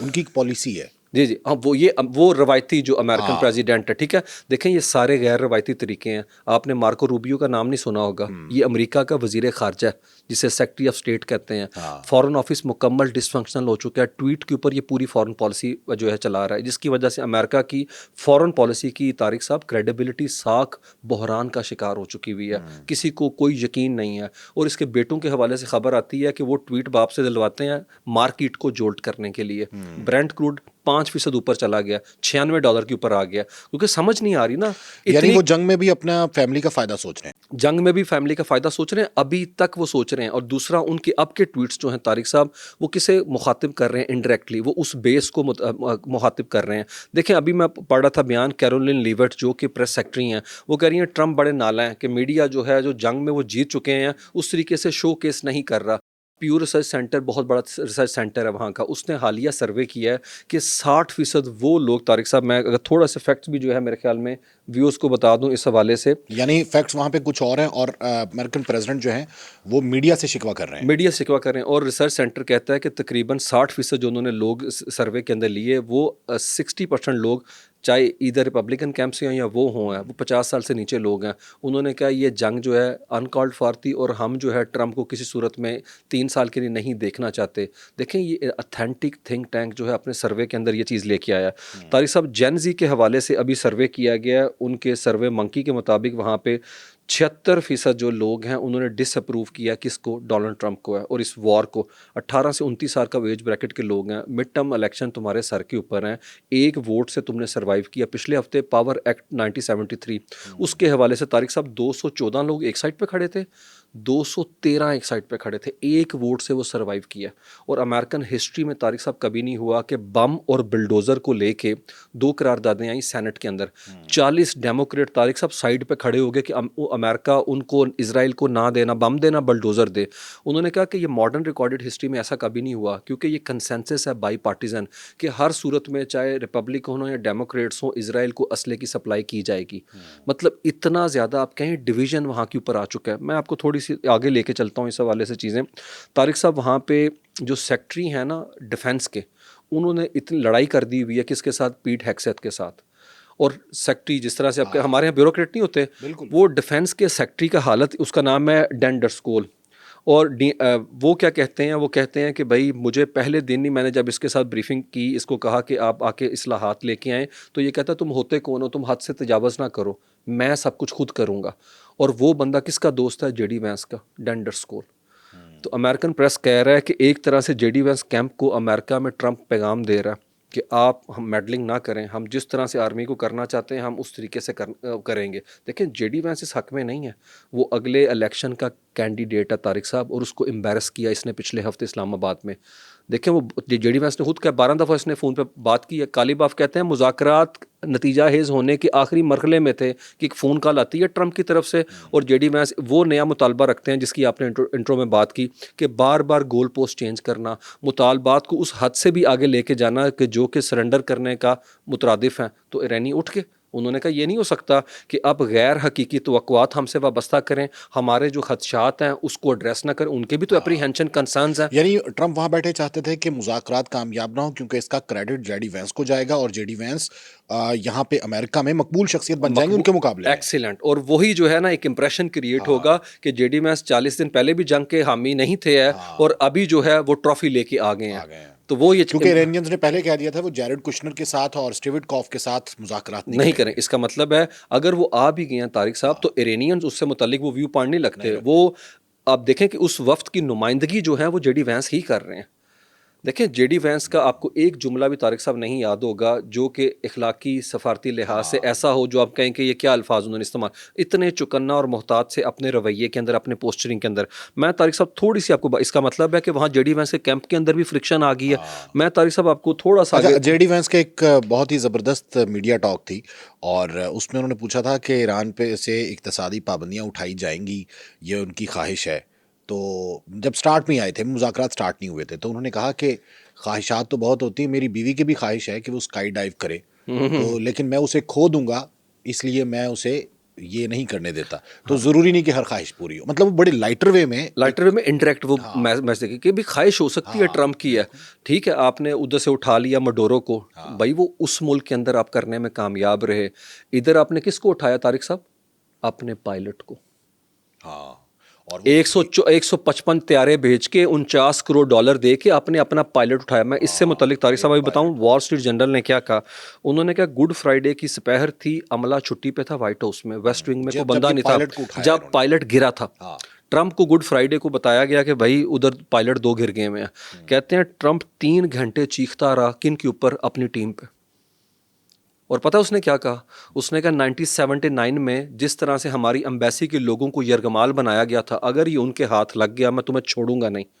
ان کی پالیسی ہے. جی جی ہاں وہ روایتی جو امریکن پریزیڈنٹ ہے ٹھیک ہے. دیکھیں یہ سارے غیر روایتی طریقے ہیں. آپ نے مارکو روبیو کا نام نہیں سنا ہوگا. یہ امریکہ کا وزیر خارجہ ہے جسے سیکٹری آف اسٹیٹ کہتے ہیں. فارن آفس مکمل ڈس فنکشنل ہو چکا ہے. ٹویٹ کے اوپر یہ پوری فارن پالیسی جو ہے چلا رہا ہے, جس کی وجہ سے امریکہ کی فارن پالیسی کی طارق صاحب کریڈیبلٹی ساکھ بحران کا شکار ہو چکی ہوئی ہے. کسی کو کوئی یقین نہیں ہے. اور اس کے بیٹوں کے حوالے سے خبر آتی ہے کہ وہ ٹویٹ باپ سے دلواتے ہیں مارکیٹ کو جولٹ کرنے کے لیے. برینٹ کروڈ 5% اوپر چلا گیا, $96 کے اوپر آ گیا, کیونکہ سمجھ نہیں آ رہی نا. یعنی وہ جنگ میں بھی اپنا فیملی کا فائدہ سوچ رہے ہیں. جنگ میں بھی فیملی کا فائدہ سوچ رہے ہیں, ابھی تک وہ سوچ رہے ہیں. اور دوسرا ان کے اب کے ٹویٹس جو ہیں طارق صاحب وہ کسے مخاطب کر رہے ہیں انڈائریکٹلی, وہ اس بیس کو مخاطب کر رہے ہیں. دیکھیں ابھی میں پڑھ رہا تھا بیان کیرولین لیوٹ جو کہ پریس سیکٹری ہیں, وہ کہہ رہی ہیں ٹرمپ بڑے نالا ہیں کہ میڈیا جو ہے جو جنگ میں وہ جیت چکے ہیں اس طریقے سے شو کیس نہیں کر رہا. پیو ریسرچ سینٹر بہت بڑا ریسرچ سینٹر ہے وہاں کا, اس نے حالیہ سروے کیا ہے کہ 60% وہ لوگ طارق صاحب, میں اگر تھوڑا سا فیکٹس بھی جو ہے میرے خیال میں ویوز کو بتا دوں اس حوالے سے, یعنی فیکٹس وہاں پہ کچھ اور ہیں اور امریکن پریزیڈنٹ جو ہیں وہ میڈیا سے شکوہ کر رہے ہیں. میڈیا شکوہ کر رہے ہیں. اور ریسرچ سینٹر کہتا ہے کہ تقریباً 60% جو انہوں نے لوگ سروے کے اندر لیے وہ 60% لوگ چاہے ادھر ریپبلکن کیمپ سے ہیں یا وہ ہوں ہیں, وہ 50 سال سے نیچے لوگ ہیں. انہوں نے کہا یہ جنگ جو ہے انکالڈ فار تھی اور ہم جو ہے ٹرمپ کو کسی صورت میں 3 سال کے لیے نہیں دیکھنا چاہتے. دیکھیں یہ اتھینٹک تھنک ٹینک جو ہے اپنے سروے کے اندر یہ چیز لے کے آیا. طارق صاحب جین زی کے حوالے سے ابھی سروے کیا گیا ہے, ان کے سروے منکی کے مطابق وہاں پہ 76% جو لوگ ہیں انہوں نے ڈس اپروو کیا کس کو, ڈونلڈ ٹرمپ کو ہے اور اس وار کو. 18 سے 29 سال کا ایج بریکٹ کے لوگ ہیں. مڈ ٹرم الیکشن تمہارے سر کے اوپر ہیں, ایک ووٹ سے تم نے سروائیو کیا. پچھلے ہفتے پاور ایکٹ 1973 اس کے حوالے سے طارق صاحب 214 لوگ ایک سائڈ پہ کھڑے تھے, 213 ایک سائڈ پہ کھڑے تھے, ایک ووٹ سے وہ سروائیو کیا. اور امریکن ہسٹری میں طارق صاحب کبھی نہیں ہوا کہ بم اور بلڈوزر کو لے کے 2 قراردادیں آئیں سینٹ کے اندر. 40 ڈیموکریٹ طارق صاحب سائڈ پہ کھڑے ہو گئے کہ امریکہ ان کو اسرائیل کو نہ دینا بم دینا بلڈوزر دے. انہوں نے کہا کہ یہ ماڈرن ریکارڈڈ ہسٹری میں ایسا کبھی نہیں ہوا, کیونکہ یہ کنسنسس ہے بائی پارٹیزن کہ ہر صورت میں چاہے ریپبلکن ہوں یا ڈیموکریٹس ہوں اسرائیل کو اسلحے کی سپلائی کی جائے گی. مطلب اتنا زیادہ آپ کہیں ڈویژن وہاں کے اوپر آ چکا ہے. میں آپ کو تھوڑی سی آگے لے کے چلتا ہوں اس حوالے سے چیزیں. طارق صاحب وہاں پہ جو سیکٹری ہیں نا ڈیفنس کے, انہوں نے اتنی لڑائی کر دی ہوئی ہے کس کے ساتھ, پیٹ ہیگسیت کے ساتھ. اور سیکٹری جس طرح سے آپ کے ہمارے یہاں بیوروکریٹ نہیں ہوتے, وہ ڈیفنس کے سیکٹری کا حالت, اس کا نام ہے ڈین ڈرسکول. اور وہ کیا کہتے ہیں, وہ کہتے ہیں کہ بھائی مجھے پہلے دن ہی میں نے جب اس کے ساتھ بریفنگ کی, اس کو کہا کہ آپ آ کے اصلاحات لے کے آئیں, تو یہ کہتا ہے تم ہوتے کون ہو, تم حد سے تجاوز نہ کرو, میں سب کچھ خود کروں گا. اور وہ بندہ کس کا دوست ہے, جے ڈی وینس کا, ڈین ڈرسکول. تو امریکن پریس کہہ رہا ہے کہ ایک طرح سے جے ڈی وینس کیمپ کو امریکہ میں ٹرمپ پیغام دے رہا ہے کہ آپ ہم میڈلنگ نہ کریں, ہم جس طرح سے آرمی کو کرنا چاہتے ہیں ہم اس طریقے سے کریں گے. دیکھیں جے ڈی وینس اس حق میں نہیں ہے, وہ اگلے الیکشن کا کینڈیڈیٹ ہے طارق صاحب, اور اس کو امبیرس کیا اس نے پچھلے ہفتے اسلام آباد میں. دیکھیں وہ جے ڈی وینس نے خود کہا 12 دفعہ اس نے فون پہ بات کی ہے. کالیباف کہتے ہیں مذاکرات نتیجہ خیز ہونے کے آخری مرحلے میں تھے کہ ایک فون کال آتی ہے ٹرمپ کی طرف سے, اور جے ڈی وینس وہ نیا مطالبہ رکھتے ہیں جس کی آپ نے انٹرو میں بات کی کہ بار بار گول پوسٹ چینج کرنا, مطالبات کو اس حد سے بھی آگے لے کے جانا کہ جو کہ سرنڈر کرنے کا مترادف ہیں. تو ایرانی اٹھ کے انہوں نے کہا یہ نہیں ہو سکتا کہ اب غیر حقیقی توقعات ہم سے وابستہ کریں, ہمارے جو خدشات ہیں اس کو ایڈریس نہ کریں, ان کے بھی تو اپریہینشن کنسرنز ہیں. یعنی ٹرمپ وہاں بیٹھے چاہتے تھے کہ مذاکرات کامیاب نہ ہوں کیونکہ اس کا کریڈٹ جے ڈی وینس کو جائے گا, اور جے ڈی وینس یہاں پہ امریکہ میں مقبول شخصیت بن جائیں گے ان کے مقابلے. ایکسیلنٹ. اور وہی جو ہے نا ایک امپریشن کریٹ ہوگا کہ جے ڈی وینس 40 دن پہلے بھی جنگ کے حامی نہیں تھے اور ابھی جو ہے وہ ٹرافی لے کے آ گئے ہیں. تو وہ یہ کیونکہ ایرانیئنز نے پہلے کہہ دیا تھا وہ جیرڈ کشنر کے ساتھ اور اسٹیوڈ کاف کے ساتھ مذاکرات نہیں کریں. اس کا مطلب ہے اگر وہ آ بھی گئے ہیں طارق صاحب تو ایرانیئنز اس سے متعلق وہ ویو پوائنٹ نہیں لگتے. وہ آپ دیکھیں کہ اس وفد کی نمائندگی جو ہے وہ جے ڈی وینس ہی کر رہے ہیں. دیکھیں جے ڈی وینس کا آپ کو ایک جملہ بھی طارق صاحب نہیں یاد ہوگا جو کہ اخلاقی سفارتی لحاظ سے ایسا ہو جو آپ کہیں کہ یہ کیا الفاظ انہوں نے استعمال, اتنے چکنا اور محتاط سے اپنے رویے کے اندر, اپنے پوسچرنگ کے اندر. میں طارق صاحب تھوڑی سی آپ کو اس کا مطلب ہے کہ وہاں جے ڈی وینس کے کیمپ کے اندر بھی فرکشن آ گئی ہے. میں طارق صاحب آپ کو تھوڑا سا جے ڈی وینس کا ایک بہت ہی زبردست میڈیا ٹاک تھی, اور اس میں انہوں نے پوچھا تھا کہ ایران پہ سے اقتصادی پابندیاں اٹھائی جائیں گی, یہ ان کی خواہش ہے. تو جب سٹارٹ میں آئے تھے, مذاکرات سٹارٹ نہیں ہوئے تھے, تو انہوں نے کہا کہ خواہشات تو بہت ہوتی ہیں, میری بیوی کی بھی خواہش ہے کہ وہ اسکائی ڈائیو کرے, تو لیکن میں اسے کھو دوں گا, اس لیے میں اسے یہ نہیں کرنے دیتا تو ضروری نہیں کہ ہر خواہش پوری ہو, مطلب وہ بڑے لائٹر وے میں انڈائریکٹ وہ میسج کہ بھی خواہش ہو سکتی ہے ٹرمپ کی ہے, ٹھیک ہے آپ نے ادھر سے اٹھا لیا مڈورو کو, بھائی وہ اس ملک کے اندر آپ کرنے میں کامیاب رہے, ادھر آپ نے کس کو اٹھایا طارق صاحب, اپنے پائلٹ کو, ہاں, اور 155 طیارے بھیج کے 49 کروڑ ڈالر دے کے آپ نے اپنا پائلٹ اٹھایا. میں اس سے متعلق طارق صاحب ابھی بتاؤں, وال اسٹریٹ جرنل نے کیا کہا, انہوں نے کہا گڈ فرائیڈے کی سپہر تھی, عملہ چھٹی پہ تھا وائٹ ہاؤس میں, ویسٹ ونگ میں کوئی بندہ نہیں تھا جب پائلٹ گرا تھا. ٹرمپ کو گڈ فرائیڈے کو بتایا گیا کہ بھائی ادھر پائلٹ 2 گر گئے ہوئے ہیں. کہتے ہیں ٹرمپ 3 گھنٹے چیختا رہا کن کے اوپر, اپنی ٹیم پہ. اور پتہ اس نے کیا کہا, اس نے کہا 1979 میں جس طرح سے ہماری امبیسی کے لوگوں کو یرغمال بنایا گیا تھا, اگر یہ ان کے ہاتھ لگ گیا میں تمہیں چھوڑوں گا نہیں.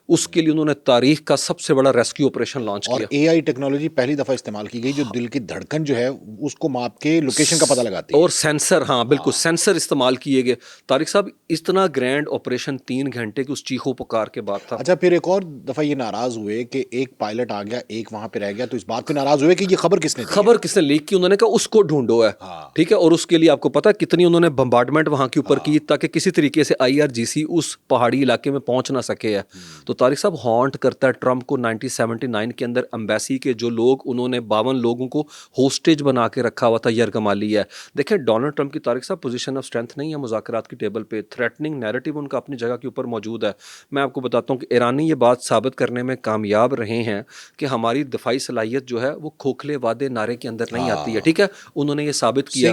اس کے لیے انہوں نے تاریخ کا سب سے بڑا ریسکیو آپریشن لانچ اور کیا. اے آئی ٹیکنالوجی پہلی دفعہ استعمال کی گئی جو دل کی دھڑکن جو ہے اس کو ماپ کے لوکیشن کا پتہ لگاتی ہے, اور سینسر, ہاں بالکل سینسر استعمال کیے گئے. طارق صاحب اتنا گرینڈ آپریشن 3 گھنٹے کی اس چیخو پکار کے بعد تھا. اچھا, پھر ایک اور دفعہ یہ ناراض ہوئے کہ ایک پائلٹ آ گیا ایک وہاں پہ رہ گیا, تو اس بات پہ ناراض ہوئے کہ یہ خبر کس نے دی, خبر کس نے لیک کی, انہوں نے کہا اس کو ڈھونڈو ہے, ٹھیک ہے. اور اس کے لیے آپ کو پتا کتنی انہوں نے بمبارڈمنٹ وہاں کے اوپر کی تاکہ کسی طریقے سے IRGC اس پہاڑی علاقے میں پہنچ نہ سکے ہے. تو طارق صاحب ہانٹ کرتا ہے ٹرمپ کو 1979 کے اندر امبیسی کے جو لوگ, انہوں نے 52 لوگوں کو ہوسٹیج بنا کے رکھا ہوا تھا, یرغمالی ہے. دیکھیں ڈونلڈ ٹرمپ کی طارق صاحب پوزیشن آف اسٹرینتھ نہیں ہے مذاکرات کی ٹیبل پہ, تھریٹننگ نیریٹو ان کا اپنی جگہ کے اوپر موجود ہے. میں آپ کو بتاتا ہوں کہ ایرانی یہ بات ثابت کرنے میں کامیاب رہے ہیں کہ ہماری دفاعی صلاحیت جو ہے وہ کھوکھلے وعدے نعرے کے اندر نہیں آتی ہے, ٹھیک ہے. انہوں نے یہ ثابت کیا,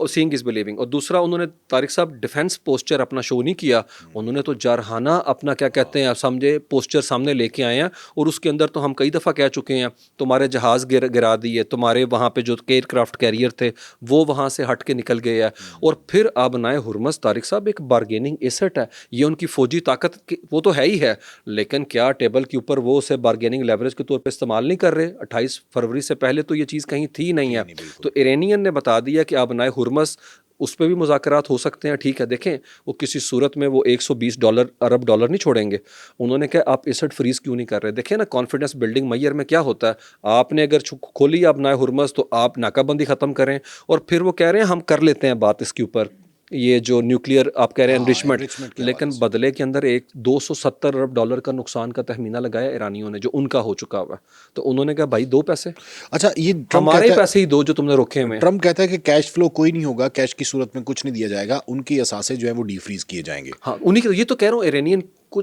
سینگ از بلیونگ. اور دوسرا انہوں نے طارق صاحب ڈیفینس پوسچر اپنا شو نہیں کیا, انہوں نے تو جارحانہ اپنا کیا کہتے ہیں آپ سمجھے پوسچر سامنے لے کے آئے ہیں. اور اس کے اندر تو ہم کئی دفعہ کہہ چکے ہیں تمہارے جہاز گرا دیے, تمہارے وہاں پہ جو ایئر کرافٹ کیریئر تھے وہ وہاں سے ہٹ کے نکل گئے ہیں. اور پھر آبنائے ہرمز طارق صاحب ایک بارگیننگ ایسٹ ہے, یہ ان کی فوجی طاقت وہ تو ہے ہی ہے, لیکن کیا ٹیبل کے اوپر وہ اسے بارگیننگ لیوریج کے طور پہ استعمال نہیں کر رہے. 28 فروری سے پہلے تو یہ چیز کہیں تھی نہیں ہے. تو ایرانین نے بتا دیا کہ آبنائے ہرمز اس پہ بھی مذاکرات ہو سکتے ہیں, ٹھیک ہے. دیکھیں وہ کسی صورت میں وہ 120 ارب ڈالر نہیں چھوڑیں گے. انہوں نے کہا آپ ایسٹ فریز کیوں نہیں کر رہے. دیکھیں نا کانفیڈنس بلڈنگ میئر میں کیا ہوتا ہے, آپ نے اگر کھولی آبنائے ہرمز تو آپ ناکہ بندی ختم کریں, اور پھر وہ کہہ رہے ہیں ہم کر لیتے ہیں بات اس کے اوپر, یہ جو نیوکلیئر آپ کہہ رہے ہیں انریچمنٹ, لیکن بدلے کے اندر 270 ارب ڈالر کا نقصان کا تخمینہ لگایا ایرانیوں نے جو ان کا ہو چکا ہوا ہے. تو انہوں نے کہا بھائی دو پیسے, اچھا یہ ہمارے پیسے ہی دو جو تم نے رکھے ہوئے. ٹرمپ کہتا ہے کہ کیش فلو کوئی نہیں ہوگا, کیش کی صورت میں کچھ نہیں دیا جائے گا, ان کی اثاثے جو ہیں وہ ڈی فریز کیے جائیں گے. ہاں انہیں کے, یہ تو کہہ رہا ہوں ایرانین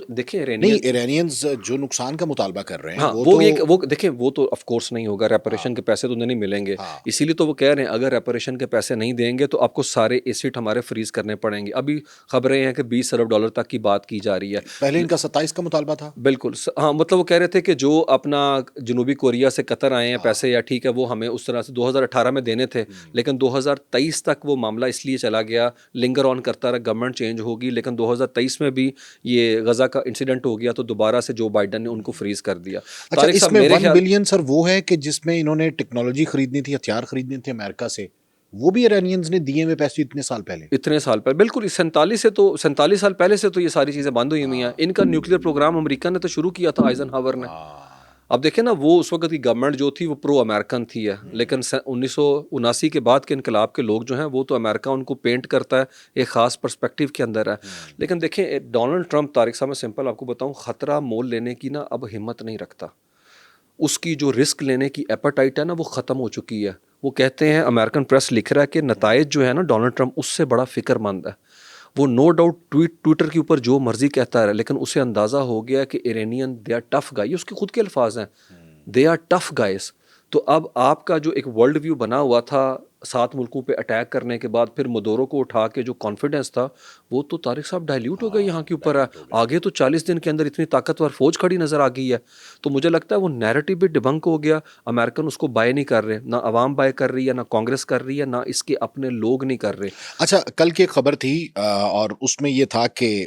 دیکھیں ایرانینز جو نقصان کا مطالبہ کر رہے ہیں وہ دیکھیں وہ تو آف کورس نہیں ہوگا, ریپریشن کے پیسے تو نہیں ملیں گے. اسی لیے تو وہ کہہ رہے ہیں اگر ریپریشن کے پیسے نہیں دیں گے تو آپ کو سارے ایسٹ ہمارے فریز کرنے پڑیں گے. ابھی خبریں ہیں کہ 20 ارب ڈالر تک کی بات کی جا رہی ہے, پہلے ان کا 27 کا مطالبہ تھا. بالکل ہاں, مطلب وہ کہہ رہے تھے کہ جو اپنا جنوبی کوریا سے قطر آئے ہیں پیسے, یا ٹھیک ہے وہ ہمیں اس طرح سے 2018 میں دینے تھے, لیکن 2023 تک وہ معاملہ اس لیے چلا گیا, لنگر آن کرتا رہا, گورنمنٹ چینج ہوگی, لیکن 2023 میں بھی یہ غزہ کا انسیڈنٹ ہو گیا تو دوبارہ سے جو بائیڈن نے ان کو فریز کر دیا. اچھا اس میں 1 بلین سر وہ ہے کہ جس میں انہوں نے ٹیکنالوجی خریدنی تھی, ہتھیار خریدنے تھے امریکہ سے, وہ بھی ایرانینز نے دیے ہوئے پیسے اتنے سال پہلے بالکل 47 سال پہلے سے تو یہ ساری چیزیں بند ہوئی ہوئی ہیں. ان کا نیوکلیئر پروگرام امریکہ نے تو شروع کیا تھا آئزن ہاور نے. اب دیکھیں نا وہ اس وقت کی گورنمنٹ جو تھی وہ پرو امریکن تھی ہے, لیکن 1979 کے بعد کے انقلاب کے لوگ جو ہیں وہ تو امریکہ ان کو پینٹ کرتا ہے ایک خاص پرسپیکٹیو کے اندر ہے. لیکن دیکھیں ڈونلڈ ٹرمپ طارق صاحب میں سمپل آپ کو بتاؤں خطرہ مول لینے کی نا اب ہمت نہیں رکھتا. اس کی جو رسک لینے کی ایپیٹائٹ ہے نا وہ ختم ہو چکی ہے. وہ کہتے ہیں امریکن پریس لکھ رہا ہے کہ نتائج جو ہے نا ڈونلڈ ٹرمپ اس سے بڑا فکر مند ہے. وہ نو ڈاؤٹ ٹویٹر کے اوپر جو مرضی کہتا ہے, لیکن اسے اندازہ ہو گیا کہ ایرانین دے آر ٹف گائی, اس کے خود کے الفاظ ہیں, دے آر ٹف گائز. تو اب آپ کا جو ایک ورلڈ ویو بنا ہوا تھا 7 ملکوں پہ اٹیک کرنے کے بعد پھر مدورو کو اٹھا کے جو کانفیڈنس تھا وہ تو طارق صاحب ڈائلیوٹ ہو گئے یہاں کے اوپر ہے. آگے تو 40 دن کے اندر اتنی طاقتور فوج کھڑی نظر آ گئی ہے, تو مجھے لگتا ہے وہ نیریٹو بھی ڈبنک ہو گیا. امریکن اس کو بائے نہیں کر رہے, نہ عوام بائے کر رہی ہے, نہ کانگریس کر رہی ہے, نہ اس کے اپنے لوگ نہیں کر رہے. اچھا کل کی ایک خبر تھی اور اس میں یہ تھا کہ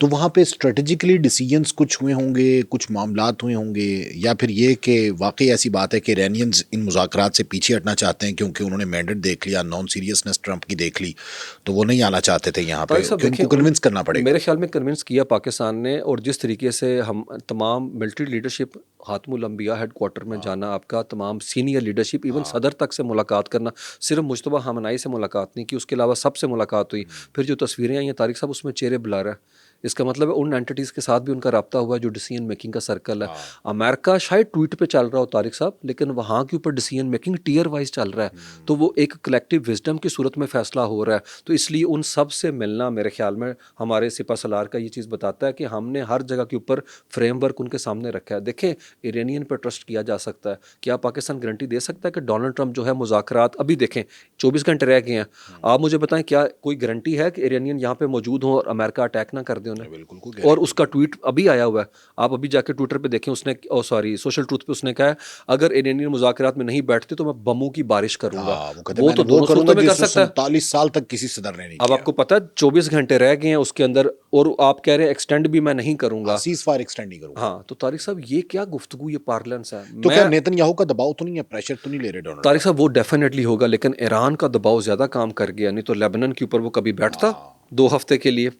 تو وہاں پہ اسٹریٹجیکلی ڈیسیجنس کچھ ہوئے ہوں گے, کچھ معاملات ہوئے ہوں گے, یا پھر یہ کہ واقعی ایسی بات ہے کہ ایرانینز ان مذاکرات سے پیچھے ہٹنا چاہتے ہیں کیونکہ انہوں نے مینڈیٹ دیکھ لیا, نان سیریسنس ٹرمپ کی دیکھ لی, تو وہ نہیں آنا چاہتے تھے یہاں پہ, کہ ان کو کنونس کرنا پڑے گا. میرے خیال میں کنونس کیا پاکستان نے, اور جس طریقے سے ہم تمام ملٹری لیڈرشپ, خاتم الانبیاء ہیڈ کوارٹر میں جانا, آپ کا تمام سینئر لیڈرشپ, ایون صدر تک سے ملاقات کرنا, صرف مجتبیٰ ہمنائی سے ملاقات نہیں کی, اس کے علاوہ سب سے ملاقات ہوئی. پھر جو تصویریں آئی ہیں طارق صاحب, اس میں چہرے بلا رہا ہے, اس کا مطلب ہے ان اینٹیز کے ساتھ بھی ان کا رابطہ ہوا ہے جو ڈیسیژن میکنگ کا سرکل ہے. امریکہ شاید ٹویٹ پہ چل رہا ہو طارق صاحب, لیکن وہاں کے اوپر ڈیسیژن میکنگ ٹیئر وائز چل رہا ہے, تو وہ ایک کلیکٹیو وزڈم کی صورت میں فیصلہ ہو رہا ہے. تو اس لیے ان سب سے ملنا میرے خیال میں ہمارے سپہ سالار کا یہ چیز بتاتا ہے کہ ہم نے ہر جگہ کے اوپر فریم ورک ان کے سامنے رکھا ہے. دیکھیں ایرانین پہ ٹرسٹ کیا جا سکتا ہے, کیا پاکستان گارنٹی دے سکتا ہے کہ ڈونلڈ ٹرمپ جو ہے مذاکرات, ابھی دیکھیں 24 گھنٹے رہ گئے ہیں, آپ مجھے بتائیں کیا کوئی گارنٹی ہے کہ ایرانین یہاں پہ موجود ہوں اور امریکہ اٹیک نہ کر دے انہیں؟ بالکل. اور اس کا ٹویٹ ابھی آیا ہوا ہے, آپ ابھی جا کے ٹویٹر پہ دیکھیں, اس نے سوشل ٹروتھ پہ اس نے کہا ہے اگر ایرانین مذاکرات میں نہیں بیٹھتے تو میں بموں کی بارش کروں گا. وہ تو دونوں صورتوں میں کر سکتا ہے. 47 سال تک کسی صدر نے نہیں اب کیا. آپ کو پتہ ہے 24 گھنٹے رہ گئے ہیں اس کے اندر, اور آپ کہہ رہے ہیں ایکسٹینڈ بھی میں نہیں کروں گا, سیز فائر ایکسٹینڈ نہیں کروں گا. ہاں. تو طارق صاحب یہ کیا گفتگو, یہ پارلنس ہے. تو کیا نیتن یاہو کا دباؤ تو نہیں ہے, پریشر تو نہیں لے رہے ڈونلڈ طارق صاحب وہ ڈیفینیٹلی ہوگا, لیکن ایران کا دباؤ زیادہ کام کر گیا, نہیں تو لیبنن کے اوپر وہ کبھی بیٹھتا 2 ہفتے کے لیے.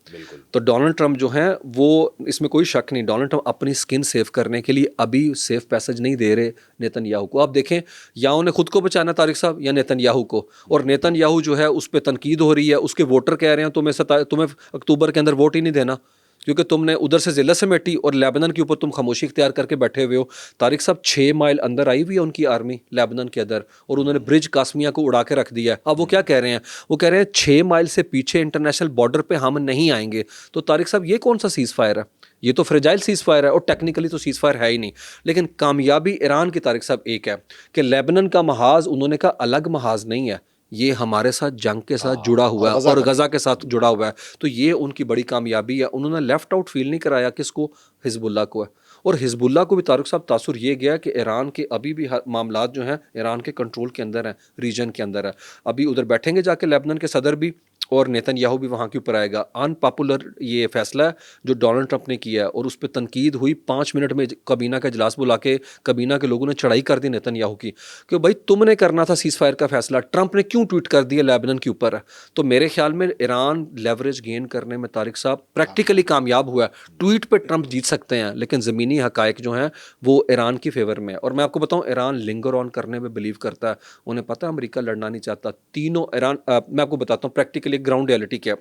تو ڈونلڈ ٹرمپ جو ہیں وہ, اس میں کوئی شک نہیں, ڈونلڈ ٹرمپ اپنی سکن سیو کرنے کے لیے ابھی سیف پیسج نہیں دے رہے نیتن یاہو کو. آپ دیکھیں یا انہیں خود کو بچانا طارق صاحب یا نیتن یاہو کو, اور نیتن یاہو جو ہے اس پہ تنقید ہو رہی ہے, اس کے ووٹر کہہ رہے ہیں تمہیں اکتوبر کے اندر ووٹ ہی نہیں دینا کیونکہ تم نے ادھر سے ذلت سمیٹی اور لیبنن کے اوپر تم خاموشی اختیار کر کے بیٹھے ہوئے ہو. طارق صاحب 6 مائل اندر آئی ہوئی ہے ان کی آرمی لیبنن کے اندر, اور انہوں نے برج قاسمیہ کو اڑا کے رکھ دیا ہے. اب وہ کیا کہہ رہے ہیں, وہ کہہ رہے ہیں 6 مائل سے پیچھے انٹرنیشنل بارڈر پہ ہم نہیں آئیں گے. تو طارق صاحب یہ کون سا سیز فائر ہے؟ یہ تو فریجائل سیز فائر ہے, اور ٹیکنیکلی تو سیز فائر ہے ہی نہیں. لیکن کامیابی ایران کی طارق صاحب ایک ہے کہ لیبنن کا محاذ انہوں نے کہا الگ محاذ نہیں ہے, یہ ہمارے ساتھ جنگ کے ساتھ جڑا ہوا ہے اور غزہ کے ساتھ جڑا ہوا ہے. تو یہ ان کی بڑی کامیابی ہے. انہوں نے لیفٹ آؤٹ فیل نہیں کرایا کس کو, حزب اللہ کو ہے. اور حزب اللہ کو بھی طارق صاحب تاثر یہ گیا کہ ایران کے ابھی بھی معاملات جو ہیں ایران کے کنٹرول کے اندر ہیں, ریجن کے اندر ہے. ابھی ادھر بیٹھیں گے جا کے لیبنن کے صدر بھی, اور نیتن یاہو بھی وہاں کے اوپر آئے گا. ان پاپولر یہ فیصلہ ہے جو ڈونلڈ ٹرمپ نے کیا ہے, اور اس پہ تنقید ہوئی. 5 منٹ میں کابینہ کا اجلاس بلا کے کابینہ کے لوگوں نے چڑھائی کر دی نیتن یاہو کی کہ بھائی تم نے کرنا تھا سیز فائر کا فیصلہ, ٹرمپ نے کیوں ٹویٹ کر دیا لیبنن کے اوپر ہے. تو میرے خیال میں ایران لیوریج گین کرنے میں طارق صاحب پریکٹیکلی کامیاب ہوا ہے. ٹویٹ پہ ٹرمپ جیت سکتے ہیں, لیکن زمینی حقائق جو ہیں وہ ایران کی فیور میں ہے. اور میں آپ کو بتاؤں ایران لنگر آن کرنے میں بلیو کرتا ہے. انہیں پتہ ہے امریکہ لڑنا نہیں چاہتا. تینوں ایران, میں آپ کو بتاتا ہوں پریکٹیکلی گراؤنڈ ریئلٹی کیا,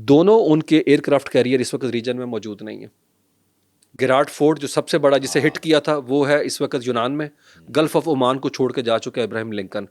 دونوں ان کے ایئر کرافٹ کیریئر اس وقت ریجن میں موجود نہیں ہیں. گراٹ فورٹ جو سب سے بڑا جسے ہٹ کیا تھا وہ ہے اس وقت یونان میں, گلف آف عمان کو چھوڑ کے جا چکا ہے ابراہیم لنکن.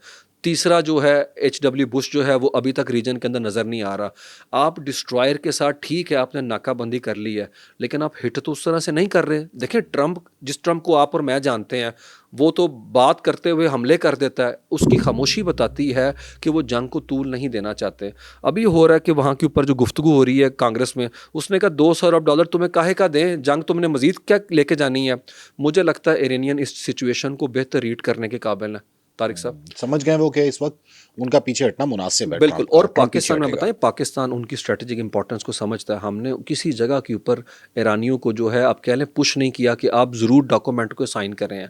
تیسرا جو ہے HW بش جو ہے وہ ابھی تک ریجن کے اندر نظر نہیں آ رہا. آپ ڈسٹرائر کے ساتھ ٹھیک ہے آپ نے ناکہ بندی کر لی ہے, لیکن آپ ہٹ تو اس طرح سے نہیں کر رہے. دیکھیں ٹرمپ, جس ٹرمپ کو آپ اور میں جانتے ہیں, وہ تو بات کرتے ہوئے حملے کر دیتا ہے. اس کی خاموشی بتاتی ہے کہ وہ جنگ کو طول نہیں دینا چاہتے. ابھی ہو رہا ہے کہ وہاں کے اوپر جو گفتگو ہو رہی ہے کانگریس میں, اس نے کہا $200 ارب تمہیں کاہے کا دیں, جنگ تم نے مزید کیا لے کے جانی ہے. مجھے لگتا ہے ایرانین اس سچویشن کو بہتر ریڈ کرنے کے قابل ہیں طارق صاحب. سمجھ گئے وہ کہ اس وقت ان کا پیچھے ہٹنا مناسب ہے. بالکل. اور پاکستان میں بتائیں, پاکستان ان کی اسٹریٹجک امپورٹنس کو سمجھتا ہے. ہم نے کسی جگہ کے اوپر ایرانیوں کو جو ہے آپ کہہ لیں پش نہیں کیا کہ آپ ضرور ڈاکومنٹ کو سائن کریں ہیں.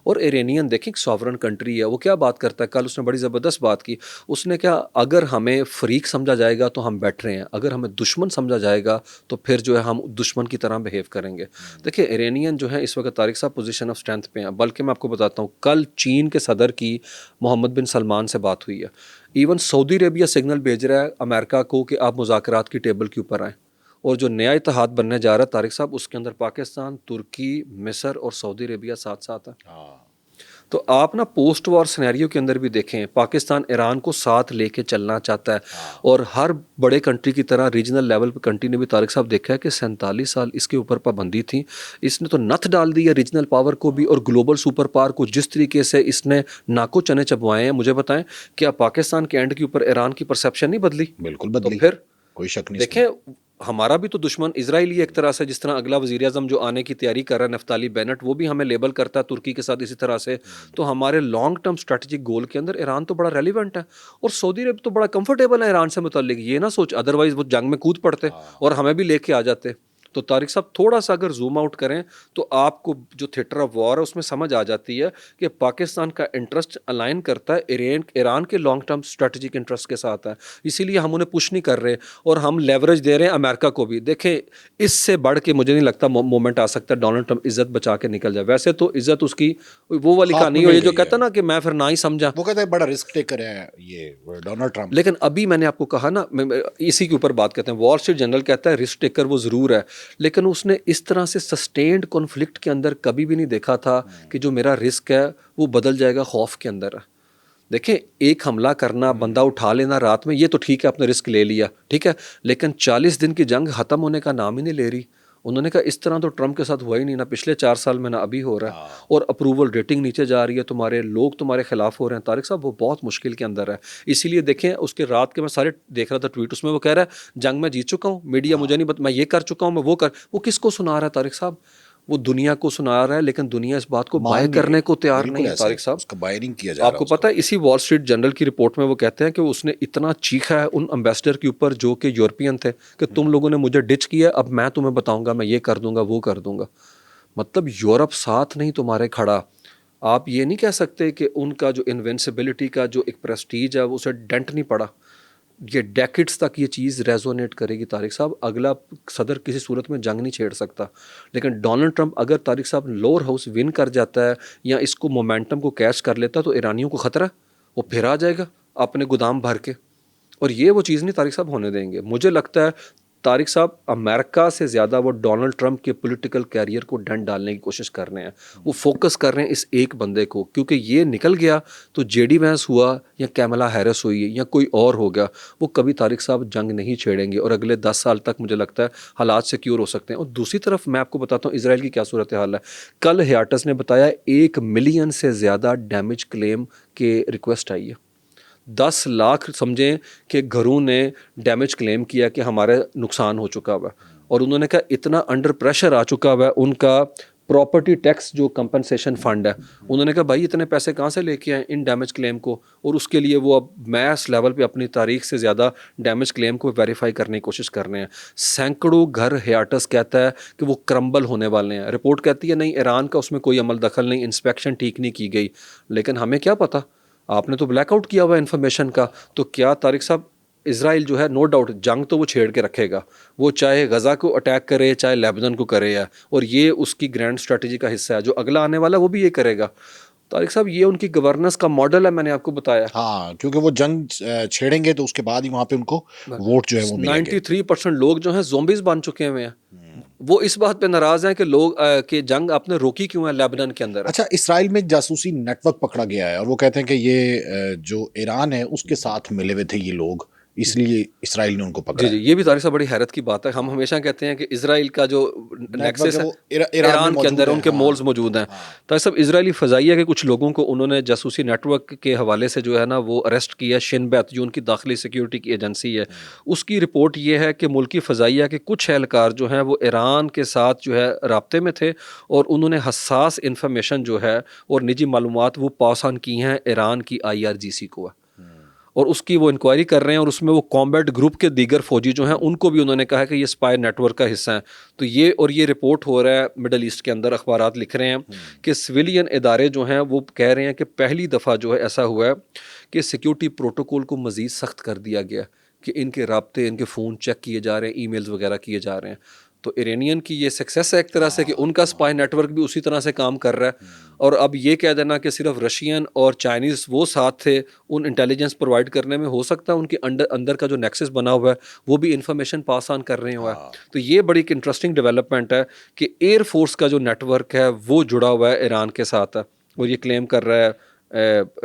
اور ایرانین دیکھیں ایک سوورن کنٹری ہے, وہ کیا بات کرتا ہے. کل اس نے بڑی زبردست بات کی, اس نے کہا اگر ہمیں فریق سمجھا جائے گا تو ہم بیٹھ رہے ہیں, اگر ہمیں دشمن سمجھا جائے گا تو پھر جو ہے ہم دشمن کی طرح بہیو کریں گے. دیکھیں ایرانین جو ہے اس وقت طارق صاحب پوزیشن آف اسٹرینتھ پہ ہیں. بلکہ میں آپ کو بتاتا ہوں, کل چین کے صدر کی محمد بن سلمان سے بات ہوئی ہے. ایون سعودی عربیہ سگنل بھیج رہا ہے امریکہ کو کہ آپ مذاکرات کی ٹیبل کے اوپر آئیں. اور جو نیا اتحاد بننے جا رہا ہے طارق صاحب, اس کے اندر پاکستان, ترکی, مصر اور سعودی عربیہ ساتھ ساتھ ہے. تو آپ نا پوسٹ وار سینیریو کے اندر بھی دیکھیں, پاکستان ایران کو ساتھ لے کے چلنا چاہتا ہے. اور ہر بڑے کنٹری کی طرح ریجنل لیول پہ کنٹری نے بھی طارق صاحب دیکھا ہے کہ 47 سال اس کے اوپر پابندی تھی. اس نے تو نتھ ڈال دی ہے ریجنل پاور کو بھی اور گلوبل سپر پاور کو. جس طریقے سے اس نے ناکو چنے چبوائے ہیں, مجھے بتائیں کیا پاکستان کے اینڈ کے اوپر ایران کی پرسیپشن نہیں بدلی؟ بالکل بدلی. تو پھر کوئی شک نہیں. دیکھیں ہمارا بھی تو دشمن اسرائیل ہی ایک طرح سے, جس طرح اگلا وزیر اعظم جو آنے کی تیاری کر رہا ہے نفتالی بینٹ, وہ بھی ہمیں لیبل کرتا ہے ترکی کے ساتھ اسی طرح سے. تو ہمارے لانگ ٹرم اسٹریٹجک گول کے اندر ایران تو بڑا ریلیونٹ ہے, اور سعودی عرب تو بڑا کمفرٹیبل ہے ایران سے متعلق. یہ نہ سوچ ادروائز وہ جنگ میں کود پڑتے اور ہمیں بھی لے کے آ جاتے. تو طارق صاحب تھوڑا سا اگر زوم آؤٹ کریں تو آپ کو جو تھیٹر آف وار ہے اس میں سمجھ آ جاتی ہے کہ پاکستان کا انٹرسٹ الائن کرتا ہے ایران کے لانگ ٹرم اسٹریٹجک انٹرسٹ کے ساتھ ہے، اسی لیے ہم انہیں پش نہیں کر رہے اور ہم لیوریج دے رہے ہیں امریکہ کو بھی. دیکھیں اس سے بڑھ کے مجھے نہیں لگتا مومنٹ آ سکتا ہے ڈونلڈ ٹرمپ عزت بچا کے نکل جائے. ویسے تو عزت اس کی وہ والی کہانی ہوئی جو کہتا نا کہ میں پھر نہ ہی سمجھا، وہ کہتا ہے بڑا رسک ٹیکر ہے یہ ڈونلڈ ٹرمپ. لیکن ابھی میں نے آپ کو کہا نا اسی کے اوپر بات کرتے ہیں. وال اسٹریٹ جرنل کہتا ہے رسک ٹیکر وہ ضرور ہے، لیکن اس نے اس طرح سے سسٹینڈ کانفلکٹ کے اندر کبھی بھی نہیں دیکھا تھا کہ جو میرا رسک ہے وہ بدل جائے گا خوف کے اندر. دیکھیں ایک حملہ کرنا، بندہ اٹھا لینا رات میں، یہ تو ٹھیک ہے آپ نے رسک لے لیا ٹھیک ہے، لیکن 40 دن کی جنگ ختم ہونے کا نام ہی نہیں لے رہی. انہوں نے کہا اس طرح تو ٹرمپ کے ساتھ ہوا ہی نہیں، نہ پچھلے 4 سال میں نہ ابھی ہو رہا ہے، اور اپروول ریٹنگ نیچے جا رہی ہے، تمہارے لوگ تمہارے خلاف ہو رہے ہیں. طارق صاحب وہ بہت مشکل کے اندر ہے. اسی لیے دیکھیں اس کے رات کے میں سارے دیکھ رہا تھا ٹویٹ، اس میں وہ کہہ رہا ہے جنگ میں جیت چکا ہوں، میڈیا مجھے نہیں میں یہ کر چکا ہوں، میں وہ کس کو سنا رہا ہے طارق صاحب؟ وہ دنیا کو سنا رہا ہے، لیکن دنیا اس بات کو بائے کرنے کو تیار نہیں ہے طارق صاحب. اس کا بائے نہیں کیا جا رہا. آپ کو پتہ ہے اسی وال اسٹریٹ جرنل کی رپورٹ میں وہ کہتے ہیں کہ اس نے اتنا چیخا ہے ان امبیسڈر کے اوپر جو کہ یورپین تھے کہ تم لوگوں نے مجھے ڈچ کیا، اب میں تمہیں بتاؤں گا میں یہ کر دوں گا وہ کر دوں گا. مطلب یورپ ساتھ نہیں تمہارے کھڑا. آپ یہ نہیں کہہ سکتے کہ ان کا جو انوینسیبلٹی کا جو ایک پریسٹیج ہے وہ اسے ڈینٹ نہیں پڑا. یہ ڈیکڈز تک یہ چیز ریزونیٹ کرے گی طارق صاحب. اگلا صدر کسی صورت میں جنگ نہیں چھیڑ سکتا، لیکن ڈونلڈ ٹرمپ اگر طارق صاحب لوور ہاؤس ون کر جاتا ہے یا اس کو مومنٹم کو کیچ کر لیتا ہے تو ایرانیوں کو خطرہ، وہ پھر آ جائے گا اپنے گودام بھر کے، اور یہ وہ چیز نہیں طارق صاحب ہونے دیں گے. مجھے لگتا ہے طارق صاحب امریکہ سے زیادہ وہ ڈونلڈ ٹرمپ کے پولیٹیکل کیریئر کو ڈنڈ ڈالنے کی کوشش کر رہے ہیں. وہ فوکس کر رہے ہیں اس ایک بندے کو، کیونکہ یہ نکل گیا تو جے ڈی وینس ہوا یا کیملا ہیرس ہوئی یا کوئی اور ہو گیا، وہ کبھی طارق صاحب جنگ نہیں چھیڑیں گے، اور اگلے 10 سال تک مجھے لگتا ہے حالات سیکیور ہو سکتے ہیں. اور دوسری طرف میں آپ کو بتاتا ہوں اسرائیل کی کیا صورتحال ہے. کل ہیاٹس نے بتایا 1 ملین سے زیادہ ڈیمیج کلیم کے ریکویسٹ آئی ہے. 10 لاکھ سمجھیں کہ گھروں نے ڈیمیج کلیم کیا کہ ہمارے نقصان ہو چکا ہوا ہے، اور انہوں نے کہا اتنا انڈر پریشر آ چکا ہوا ہے ان کا پراپرٹی ٹیکس جو کمپنسیشن فنڈ ہے، انہوں نے کہا بھائی اتنے پیسے کہاں سے لے کے آئیں ان ڈیمیج کلیم کو، اور اس کے لیے وہ اب میس لیول پہ اپنی تاریخ سے زیادہ ڈیمیج کلیم کو ویریفائی کرنے کی کوشش کر رہے ہیں. سینکڑوں گھر ہیاٹس کہتا ہے کہ وہ کرمبل ہونے والے ہیں. رپورٹ کہتی ہے نہیں ایران کا اس میں کوئی عمل دخل نہیں، انسپیکشن ٹھیک نہیں کی گئی، لیکن ہمیں کیا پتہ، آپ نے تو بلیک آؤٹ کیا ہوا انفارمیشن کا. تو کیا طارق صاحب اسرائیل جو ہے نو ڈاؤٹ جنگ تو وہ چھیڑ کے رکھے گا، وہ چاہے غزہ کو اٹیک کرے چاہے لیبنان کو کرے ہے، اور یہ اس کی گرینڈ اسٹریٹجی کا حصہ ہے. جو اگلا آنے والا ہے وہ بھی یہ کرے گا. طارق صاحب یہ ان کی گورننس کا ماڈل ہے، میں نے آپ کو بتایا. ہاں کیونکہ وہ جنگ چھیڑیں گے تو اس کے بعد ہی وہاں پہ ان کو ووٹ جو ہے وہ ملیں گے. 93% لوگ جو ہیں زومبیز بن چکے ہوئے ہیں. وہ اس بات پہ ناراض ہیں کہ لوگ کہ جنگ آپ نے روکی کیوں ہے لیبنان کے اندر. اچھا اسرائیل میں جاسوسی نیٹ ورک پکڑا گیا ہے، اور وہ کہتے ہیں کہ یہ جو ایران ہے اس کے ساتھ ملے ہوئے تھے یہ لوگ، اس لیے اسرائیل نے ان کو پکڑا. جی یہ بھی طارق صاحب بڑی حیرت کی بات ہے. ہم ہمیشہ کہتے ہیں کہ اسرائیل کا جو نیکسس ہے ایران کے اندر ان کے مولز موجود ہیں. طارق صاحب اسرائیلی فضائیہ کے کچھ لوگوں کو انہوں نے جاسوسی نیٹ ورک کے حوالے سے جو ہے نا وہ اریسٹ کیا. شن بیت جو ان کی داخلی سیکیورٹی کی ایجنسی ہے، اس کی رپورٹ یہ ہے کہ ملکی فضائیہ کے کچھ اہلکار جو ہیں وہ ایران کے ساتھ جو ہے رابطے میں تھے، اور انہوں نے حساس انفارمیشن جو ہے اور نجی معلومات وہ پاس آن کی ہیں ایران کی IRGC کو ہے، اور اس کی وہ انکوائری کر رہے ہیں. اور اس میں وہ کامبیٹ گروپ کے دیگر فوجی جو ہیں ان کو بھی انہوں نے کہا کہ یہ اسپائی نیٹ ورک کا حصہ ہیں. تو یہ رپورٹ ہو رہا ہے مڈل ایسٹ کے اندر، اخبارات لکھ رہے ہیں کہ سویلین ادارے جو ہیں وہ کہہ رہے ہیں کہ پہلی دفعہ جو ہے ایسا ہوا ہے کہ سیکیورٹی پروٹوکول کو مزید سخت کر دیا گیا کہ ان کے رابطے، ان کے فون چیک کیے جا رہے ہیں، ای میلز وغیرہ کیے جا رہے ہیں. تو ایرانین کی یہ سکسیس ہے ایک طرح سے کہ ان کا اسپائی نیٹ ورک بھی اسی طرح سے کام کر رہا ہے. اور اب یہ کہہ دینا کہ صرف رشین اور چائنیز وہ ساتھ تھے ان انٹیلیجنس پرووائڈ کرنے میں، ہو سکتا ہے ان کے اندر کا جو نیکسس بنا ہوا ہے وہ بھی انفارمیشن پاس آن کر رہے ہوا ہے. تو یہ بڑی ایک انٹرسٹنگ ڈیولپمنٹ ہے کہ ایئر فورس کا جو نیٹ ورک ہے وہ جڑا ہوا ہے ایران کے ساتھ ہے، اور یہ کلیم کر رہا ہے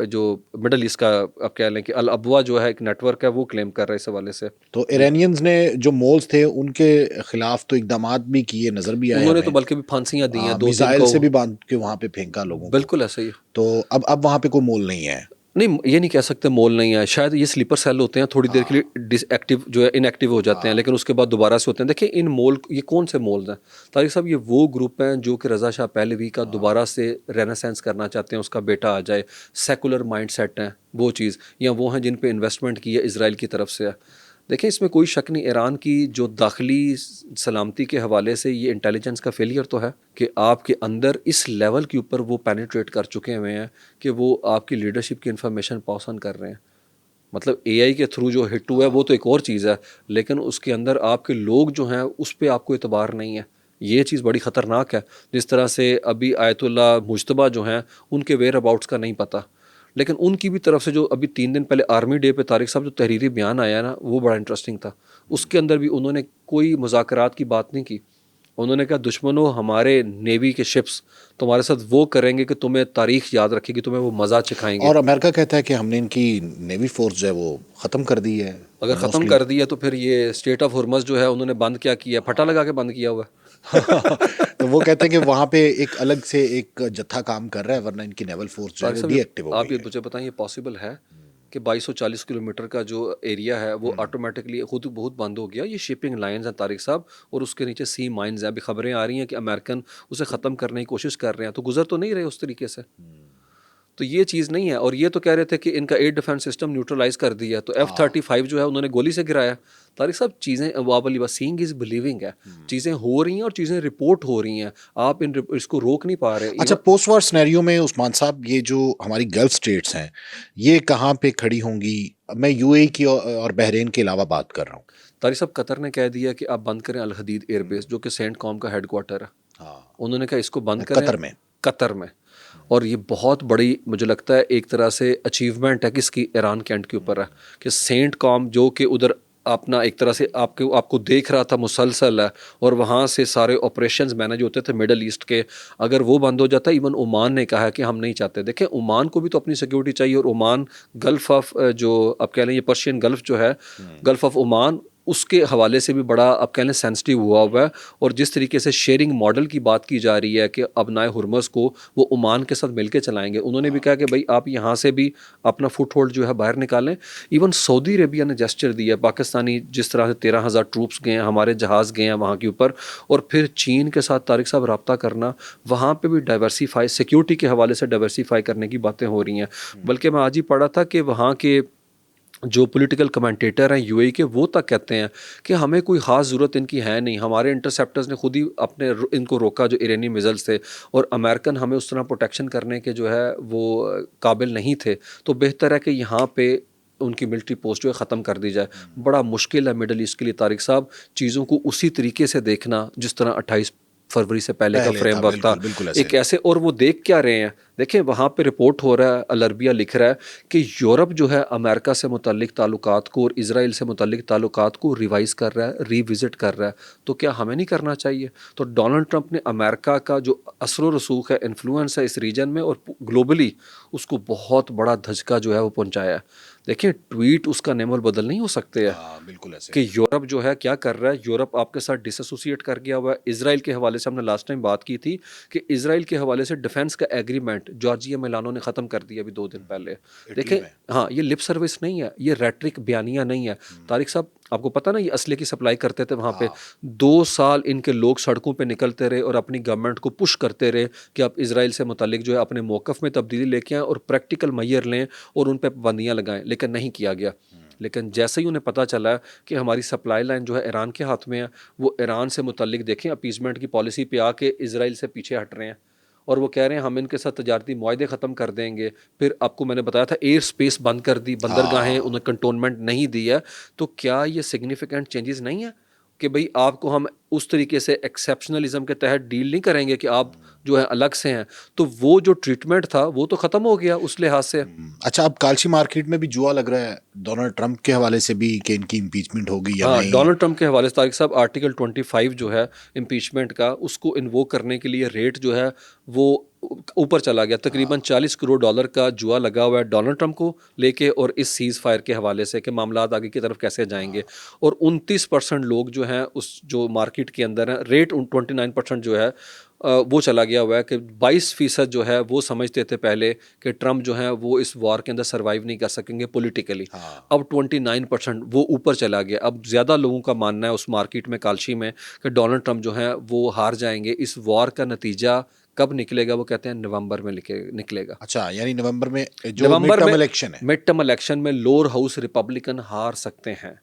جو مڈل ایسٹ کا آپ کہہ لیں کہ الابوا جو ہے ایک نیٹ ورک ہے وہ کلیم کر رہا ہے اس حوالے سے. تو ایرانینز نے جو مولز تھے ان کے خلاف تو اقدامات بھی کیے، نظر بھی آئے، انہوں نے تو بلکہ بھی پھانسیاں دی ہیں، 2-3 میزائل سے بھی باندھ کے وہاں پہ پھینکا لوگوں کو. بالکل ایسا ہی. تو اب وہاں پہ کوئی مول نہیں ہے. نہیں یہ نہیں کہہ سکتے مول نہیں ہے، شاید یہ سلیپر سیل ہوتے ہیں، تھوڑی دیر کے لیے ڈس ایکٹیو جو ہے ان ایکٹیو ہو جاتے ہیں، لیکن اس کے بعد دوبارہ سے ہوتے ہیں. دیکھیں ان مول یہ کون سے مولز ہیں طارق صاحب؟ یہ وہ گروپ ہیں جو کہ رضا شاہ پہلوی کا دوبارہ سے رینیسنس کرنا چاہتے ہیں، اس کا بیٹا آ جائے، سیکولر مائنڈ سیٹ ہیں وہ چیز، یا وہ ہیں جن پہ انویسٹمنٹ کی ہے اسرائیل کی طرف سے. دیکھیں اس میں کوئی شک نہیں، ایران کی جو داخلی سلامتی کے حوالے سے یہ انٹیلیجنس کا فیلئر تو ہے کہ آپ کے اندر اس لیول کے اوپر وہ پینیٹریٹ کر چکے ہوئے ہیں کہ وہ آپ کی لیڈرشپ کی انفارمیشن پاس آن کر رہے ہیں. مطلب اے آئی کے تھرو جو ہٹ ہے وہ تو ایک اور چیز ہے، لیکن اس کے اندر آپ کے لوگ جو ہیں اس پہ آپ کو اعتبار نہیں ہے. یہ چیز بڑی خطرناک ہے. جس طرح سے ابھی آیت اللہ مجتبیٰ جو ہیں ان کے ویئر اباؤٹس کا نہیں پتہ، لیکن ان کی بھی طرف سے جو ابھی 3 دن پہلے آرمی ڈے پہ طارق صاحب جو تحریری بیان آیا نا وہ بڑا انٹرسٹنگ تھا. اس کے اندر بھی انہوں نے کوئی مذاکرات کی بات نہیں کی. انہوں نے کہا دشمنوں ہمارے نیوی کے شپس تمہارے ساتھ وہ کریں گے کہ تمہیں تاریخ یاد رکھے گی، تمہیں وہ مزہ چکھائیں گے. اور امریکہ کہتا ہے کہ ہم نے ان کی نیوی فورس جو ہے وہ ختم کر دی ہے. اگر ختم کر دیا تو پھر یہ اسٹریٹ آف ہرمز جو ہے انہوں نے بند کیا کیا، پھٹا لگا کے بند کیا ہوا ہے. تو وہ کہتے ہیں کہ وہاں پہ ایک الگ سے ایک جتھا کام کر رہا ہے، ورنہ ان کی نیول فورس جو ہے وہ ڈی ایکٹیو ہو آپ گئی یہ مجھے بتائیں یہ پاسبل ہے کہ 2240 کلومیٹر کا جو ایریا ہے وہ آٹومیٹکلی خود بہت بند ہو گیا؟ یہ شپنگ لائنز ہیں طارق صاحب، اور اس کے نیچے سی مائنز ہیں. ابھی خبریں آ رہی ہیں کہ امریکن اسے ختم کرنے کی کوشش کر رہے ہیں، تو گزر تو نہیں رہے اس طریقے سے. تو یہ چیز نہیں ہے. اور یہ تو کہہ رہے تھے کہ ان کا ایئر ڈیفنس سسٹم نیوٹرلائز کر دیا، تو F-35 جو ہے انہوں نے گولی سے گرایا. طارق صاحب چیزیں وہ والی بس سینگ از بلیونگ ہے، چیزیں ہو رہی ہیں اور چیزیں رپورٹ ہو رہی ہیں، آپ اس کو روک نہیں پا رہے. اچھا پوسٹ وار سنیریو میں عثمان صاحب یہ جو ہماری گلف سٹیٹس ہیں یہ کہاں پہ کھڑی ہوں گی؟ میں یو اے کی اور بحرین کے علاوہ بات کر رہا ہوں. طارق صاحب قطر نے کہہ دیا کہ آپ بند کریں الحدید ایئر بیس جو کہ سینٹ کام کا ہیڈ کوارٹر ہے. انہوں نے کہا اس کو بند کریں قطر میں. اور یہ بہت بڑی مجھے لگتا ہے ایک طرح سے اچیومنٹ ہے کس کی، ایران کینٹ کے اوپر ہے کہ سینٹ کام جو کہ ادھر اپنا ایک طرح سے آپ کو دیکھ رہا تھا مسلسل ہے، اور وہاں سے سارے آپریشنز مینج ہوتے تھے مڈل ایسٹ کے. اگر وہ بند ہو جاتا ہے، ایون عمان نے کہا ہے کہ ہم نہیں چاہتے. دیکھیں عمان کو بھی تو اپنی سیکیورٹی چاہیے، اور عمان گلف آف جو اب کہہ لیں یہ پرشین گلف جو ہے، گلف آف عمان، اس کے حوالے سے بھی بڑا اب کہہ لیں سینسٹیو ہوا ہے. اور جس طریقے سے شیئرنگ ماڈل کی بات کی جا رہی ہے کہ ابنائے ہرمز کو وہ عمان کے ساتھ مل کے چلائیں گے، انہوں نے بھی کہا کہ بھائی آپ یہاں سے بھی اپنا فٹ ہولڈ جو ہے باہر نکالیں. ایون سعودی عربیہ نے جسچر دیا، پاکستانی جس طرح سے 13,000 ٹروپس گئے ہیں، ہمارے جہاز گئے ہیں وہاں کے اوپر. اور پھر چین کے ساتھ طارق صاحب رابطہ کرنا، وہاں پہ بھی ڈائیورسیفائی سیکیورٹی کے حوالے سے ڈائیورسیفائی کرنے کی باتیں ہو رہی ہیں. بلکہ میں آج ہی پڑھا تھا کہ وہاں کے جو پولیٹیکل کمنٹیٹر ہیں یو اے کے، وہ تک کہتے ہیں کہ ہمیں کوئی خاص ضرورت ان کی ہے نہیں، ہمارے انٹرسیپٹرز نے خود ہی اپنے ان کو روکا جو ایرانی میزلز تھے، اور امریکن ہمیں اس طرح پروٹیکشن کرنے کے جو ہے وہ قابل نہیں تھے. تو بہتر ہے کہ یہاں پہ ان کی ملٹری پوسٹ جو ہے ختم کر دی جائے. بڑا مشکل ہے مڈل ایسٹ کے لیے طارق صاحب چیزوں کو اسی طریقے سے دیکھنا جس طرح 28 فروری سے پہلے کا فریم ورک تھا. ایک ایسے، اور وہ دیکھ کیا رہے ہیں؟ دیکھیں وہاں پہ رپورٹ ہو رہا ہے، العربیہ لکھ رہا ہے کہ یورپ جو ہے امریکہ سے متعلق تعلقات کو اور اسرائیل سے متعلق تعلقات کو ریوائز کر رہا ہے، ری وزٹ کر رہا ہے. تو کیا ہمیں نہیں کرنا چاہیے؟ تو ڈونلڈ ٹرمپ نے امریکہ کا جو اثر و رسوخ ہے، انفلوئنس ہے اس ریجن میں اور گلوبلی، اس کو بہت بڑا دھچکا جو ہے وہ پہنچایا ہے. دیکھیں ٹویٹ اس کا نعم البدل نہیں ہو سکتے ہیں. بالکل ایسے کہ یورپ جو ہے کیا کر رہا ہے، یورپ آپ کے ساتھ ڈس ایسوسیٹ کر گیا ہوا ہے. اسرائیل کے حوالے سے ہم نے لاسٹ ٹائم بات کی تھی کہ اسرائیل کے حوالے سے ڈیفنس کا ایگریمنٹ جارجیا میلانو نے ختم کر دیا ابھی 2 دن پہلے. دیکھیں ہاں یہ لپ سروس نہیں ہے، یہ ریٹرک بیانیہ نہیں ہے. طارق صاحب آپ کو پتہ نا یہ اسلحے کی سپلائی کرتے تھے وہاں پہ، 2 سال ان کے لوگ سڑکوں پہ نکلتے رہے اور اپنی گورنمنٹ کو پش کرتے رہے کہ آپ اسرائیل سے متعلق جو ہے اپنے موقف میں تبدیلی لے کے آئیں اور پریکٹیکل میئر لیں اور ان پہ پابندیاں لگائیں، لیکن نہیں کیا گیا. لیکن جیسے ہی انہیں پتہ چلا کہ ہماری سپلائی لائن جو ہے ایران کے ہاتھ میں ہے، وہ ایران سے متعلق دیکھیں اپیزمنٹ کی پالیسی پہ آ کے اسرائیل سے پیچھے ہٹ رہے ہیں، اور وہ کہہ رہے ہیں ہم ان کے ساتھ تجارتی معاہدے ختم کر دیں گے. پھر آپ کو میں نے بتایا تھا ایئر سپیس بند کر دی، بندرگاہیں انہیں کنٹونمنٹ نہیں دی ہے. تو کیا یہ سگنیفیکنٹ چینجز نہیں ہیں کہ بھئی آپ کو ہم اس طریقے سے ایکسیپشنلزم کے تحت ڈیل نہیں کریں گے کہ آپ جو ہے الگ سے ہیں؟ تو وہ جو ٹریٹمنٹ تھا وہ تو ختم ہو گیا اس لحاظ سے. اچھا اب کالچی مارکیٹ میں بھی جوا لگ رہا ہے ڈونلڈ ٹرمپ کے حوالے سے بھی کہ ان کی امپیچمنٹ ہوگی یا نہیں. ڈونلڈ ٹرمپ کے حوالے سے طارق صاحب آرٹیکل 25 جو ہے امپیچمنٹ کا، اس کو انووک کرنے کے لیے ریٹ جو ہے وہ اوپر چلا گیا. تقریباً $40 کروڑ کا جوا لگا ہوا ہے ڈونلڈ ٹرمپ کو لے کے اور اس سیز فائر کے حوالے سے کہ معاملات آگے کی طرف کیسے جائیں گے. اور 29% لوگ جو ہیں اس جو مارکیٹ کے اندر ہیں، ریٹ 29% جو ہے وہ چلا گیا ہوا ہے کہ 22% جو ہے وہ سمجھتے تھے پہلے کہ ٹرمپ جو ہے وہ اس وار کے اندر سروائیو نہیں کر سکیں گے پولیٹیکلی. اب 29% وہ اوپر چلا گیا. اب زیادہ لوگوں کا ماننا ہے اس مارکیٹ میں کالشی میں کہ ڈونلڈ ٹرمپ جو ہیں وہ ہار جائیں گے. اس وار کا نتیجہ کب نکلے گا؟ وہ کہتے ہیں نومبر میں نکلے گا. اچھا یعنی نومبر میں جو مڈ ٹرم الیکشن ہے، مڈ ٹرم الیکشن میں لوور ہاؤس ریپبلکن ہار سکتے ہیں.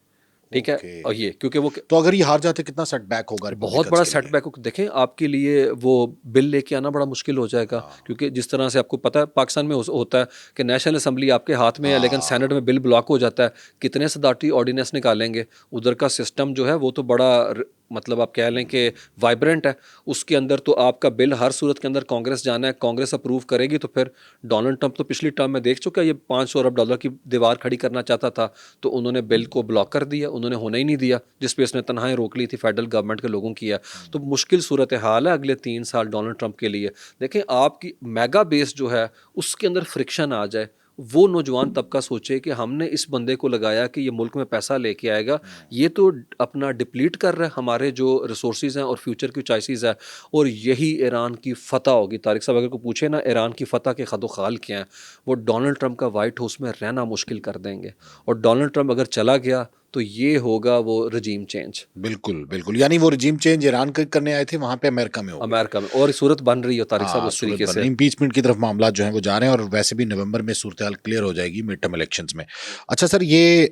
ٹھیک ہے. اور یہ کیونکہ وہ تو اگر یہ ہار جاتے کتنا سیٹ بیک ہوگا؟ بہت بڑا سیٹ بیک. دیکھیں آپ کے لیے وہ بل لے کے آنا بڑا مشکل ہو جائے گا, کیونکہ جس طرح سے آپ کو پتہ ہے پاکستان میں ہوتا ہے کہ نیشنل اسمبلی آپ کے ہاتھ میں ہے لیکن سینٹ میں بل بلاک ہو جاتا ہے. کتنے صدارتی آرڈیننس نکالیں گے؟ ادھر کا سسٹم جو ہے وہ تو بڑا مطلب آپ کہہ لیں کہ وائبرنٹ ہے. اس کے اندر تو آپ کا بل ہر صورت کے اندر کانگریس جانا ہے, کانگریس اپروو کرے گی. تو پھر ڈونلڈ ٹرمپ تو پچھلی ٹرم میں دیکھ چکا, یہ $500 ارب کی دیوار کھڑی کرنا چاہتا تھا, تو انہوں نے بل کو بلاک کر دیا, انہوں نے ہونا ہی نہیں دیا, جس پہ اس نے تنہائی روک لی تھی فیڈرل گورنمنٹ کے لوگوں کی ہے. تو مشکل صورت حال ہے اگلے 3 سال ڈونلڈ ٹرمپ کے لیے. دیکھیں آپ کی میگا بیس جو ہے اس کے اندر فرکشن آ جائے, وہ نوجوان طبقہ سوچے کہ ہم نے اس بندے کو لگایا کہ یہ ملک میں پیسہ لے کے آئے گا, یہ تو اپنا ڈپلیٹ کر رہا ہے ہمارے جو ریسورسز ہیں اور فیوچر کی چوائسیز ہے, اور یہی ایران کی فتح ہوگی. طارق صاحب اگر کو پوچھے نا ایران کی فتح کے خد و خال کیا ہیں, وہ ڈونلڈ ٹرمپ کا وائٹ ہاؤس میں رہنا مشکل کر دیں گے. اور ڈونلڈ ٹرمپ اگر چلا گیا تو یہ ہوگا وہ رجیم چینج. بالکل بالکل, یعنی وہ رجیم چینج ایران کرنے آئے تھے, وہاں پہ امریکہ میں امریکہ میں, اور صورت بن رہی ہے طارق صاحب اس طریقے سے. امپیچمنٹ کی طرف معاملات جو ہیں وہ جا رہے ہیں, اور ویسے بھی نومبر میں صورتحال کلیئر ہو جائے گی مڈ ٹرم الیکشنز میں. اچھا سر, یہ